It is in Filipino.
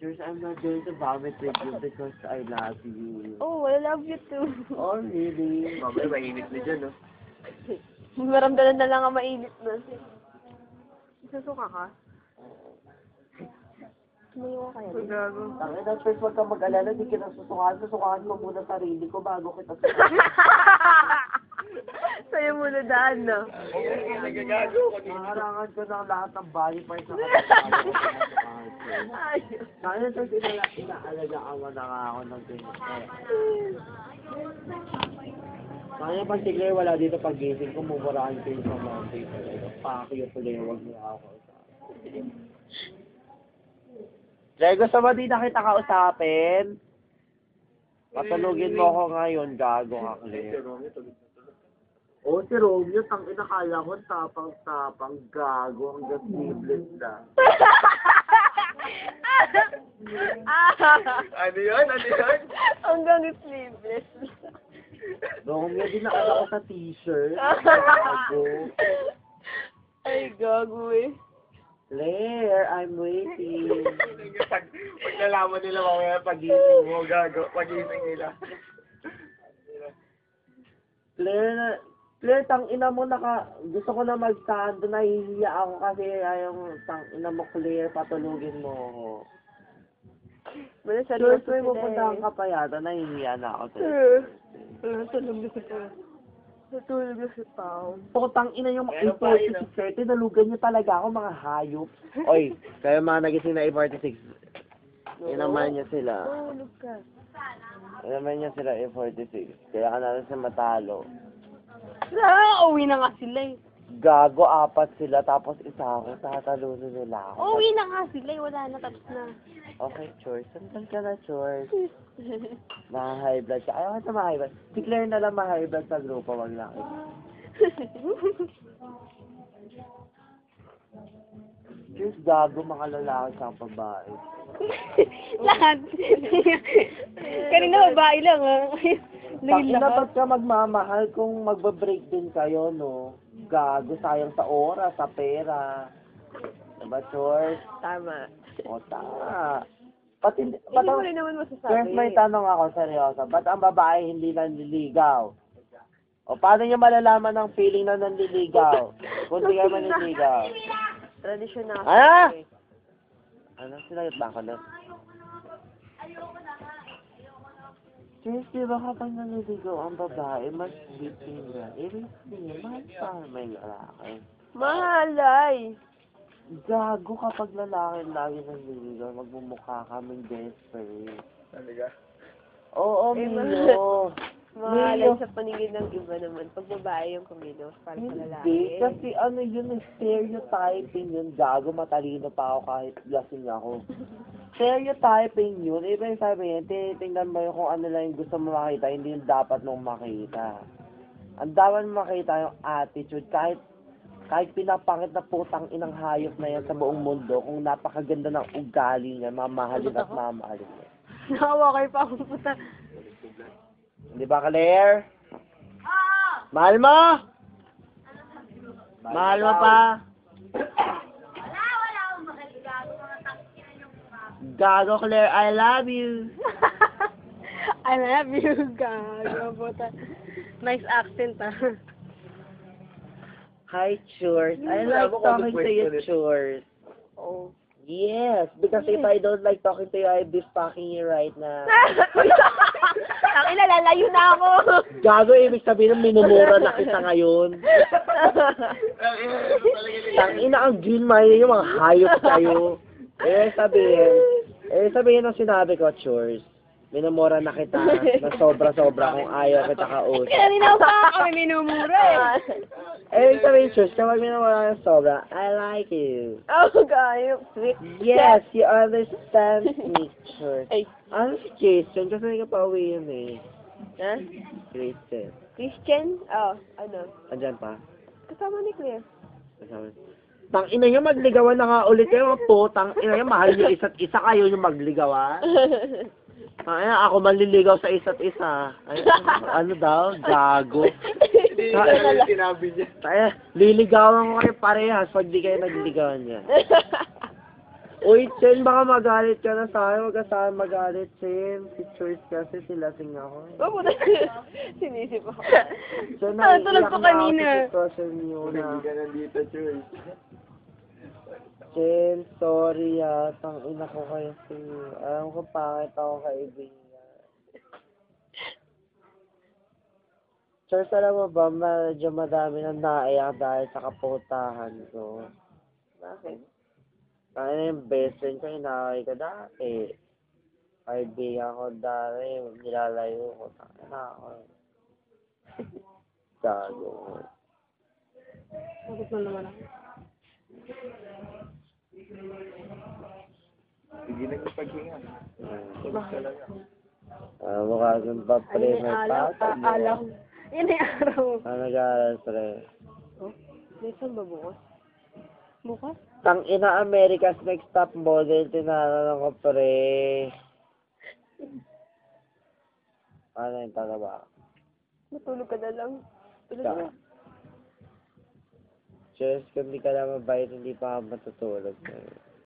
Cheers, I'm not going to vomit with you because I love you. Oh, I love you too. Oh, really? Mamaya, mainit na dyan, no? Maramdaman na lang ang mainit na. Susuka ka? Tumayo ka kaya? Gago. Tangin na, first, huwag kang mag-alala. Di kita susukaan. Susukaan ko muna sarili ko bago kita susukaan. Sa'yo muna daan, no? Nagagago ko. Nakarangan ko ng lahat ng body parts na kapatid. Ayun. Tangin na, first, inaalagaan mo na nga ako ng ganyan. Tangin na, pag tigay wala dito pag-gising ko, mumurahan ko yung mga paper. Pakyo pala yung wag niya ako. Jay, gusto mo di na kita kausapin? Patulugin mo ako ngayon, gago ka, Claire. Oo, si Romeo, tangina kala ko, tapang-tapang, gago, hanggang sleeveless na. Ano yun? Ano yun? Hanggang sleeveless. Romeo, din nakala ko sa t-shirt. Gago. Ay, gago eh. Claire, I'm waiting. Pag nalaman nila mamaya pag-ising mo, gago, pag-ising nila. Claire, tang-ina mo gusto ko na mag-stand, nahihiya ako kasi ayong tang-ina mo, Claire, patulugin mo ako. Sure, may pupuntahan ka pa yata, nahihiya na ako sa'yo. Tulog na kita. Natulog na si Pao. Putang ina yung 8:46, nalugan niyo talaga ako, mga hayop. Oy, kayo mga nagising na 8:46. Inaman niya sila. Tulog ka. Inaman niya sila 8:46. Kaya ka natin sa matalo. Uwi na nga sila eh. Gago, 4 sila, tapos isa ako, tatalunin nila ako. Uwi na nga sila eh. Wala na, tapos na. Okay, Chores. Sandal ka na, Chores. Ma-high blood ka. Ayaw ka na ma-high blood. Si Claire na lang ma-high blood sa grupo, wag lang. Cheers, gago, mga lalaki sa babae. Lahat. Kanina babae lang ah. Takina, ba't ka magmamahal kung magba-break din kayo, no? Gago, sayang sa oras, sa pera. Diba, Chores? Tama. O, tama. Hindi mo rin naman masasabi. First, may tanong ako, seryoso. Ba't ang babae hindi nanliligaw? O, paano niyo malalaman ang feeling na nanliligaw? Kung di kayo manliligaw. Tradisyon na. Ah! Ano? Sinagot ba ako na? Seriously, ba kapag nanliligaw ang babae, mas sweeting na. Ibig sabihin, mahal pa may lalaki. Mahalay. Gago kapag lalaki lagi nanliligaw, magmumukha kaming desperate. Talaga? Oo, Mio. Mahalay sa paningin ng iba naman. Pag babae yung kumilos, para sa lalaki. Hindi, kasi ano yun, stereotyping yun. Gago, matalino pa ako kahit lasing ako. Stereotyping yun. Ibig sabihin, tinitingnan mo yung kung ano lang yung gusto mo makita, hindi yung dapat mong makita. Ang dapat mo makita yung attitude, kahit pinapangit na putang inang hayop na yan sa buong mundo, kung napakaganda ng ugali niya, mamahalin at mamahalin niya. Nawa kayo pa akong puta. Hindi ba, Claire? Mahal mo? Mahal mo pa? Wala akong makaligago mga takinan yung mukha. Gago, Claire, I love you. I love you, gago puta. Nice accent ah. Hi, Chores. I like talking to you, Chores. Oh. Yes, because if I don't like talking to you, I'd be fucking you right now. Ang ina, lalayo na ako. Gago, ibig sabihin minumura na kita ngayon. Tangina ang Gilmay, yung mga hayop kayo. Sabihin ng sinabi ko, Chores. Minumura na kita na sobra-sobra kung ayaw kita kausap. Kanina pa kami minumura eh. Sabihin, Chores, kapag minumura na sobra, I like you. Oh, gayo. Sweet. Yes, you understand me, Chores. Ay. Ano si Jason? Kasi may kapauwi yun eh. Ha? Jason. Christian? Oh, ano? Andyan pa? Kasama ni Claire. Tang-ina nyo, magligawan na nga ulit kayo, po. Tang-ina nyo, mahal nyo isa't isa, kayo yung magligawan. Ay, ako manliligaw sa isa't isa. Ay, ano daw? Gago. Hindi na sinabi niya. Ay, liligawan ko kayo parehas pag di kayo nagliligawan niya. Uy, Chen, baka magalit ka na sa akin. Huwag ka sa akin magalit, Chen. Si Choice kasi silasing ako. Oh, puta. Sinisip ako. Chen, Tulog ko kanina. Kasi niyo Hindi na. ka nandito, Choy. Chen, sorry Tangina ko kasi. Alam ko pangit ako kaibigan. Choice, alam mo ba, medyo madami na naiyak dahil sa kaputahan ko. Bakit? Kaya yung best friend ko, inaway ko dati. Kaibigan ko dati, nilalayo ko. Tangina ako. Gago. Bakit mo naman ako? Sige na yung paghinga. Tulog talaga. Mukha kang pa, pre, Ayun may ay alaw. pasok mo. Alaw. Yun ay araw. Ano nag-aaral, pre? Oh, may saan ba bukas? Bukas? Tang ina, America's Next Top Model, tinanong ko, pre. Ano yung talaga? Matulog ka na lang. Tulog Ka. na. Cheers, kung di ka lang mabait, hindi pa ako matutulog.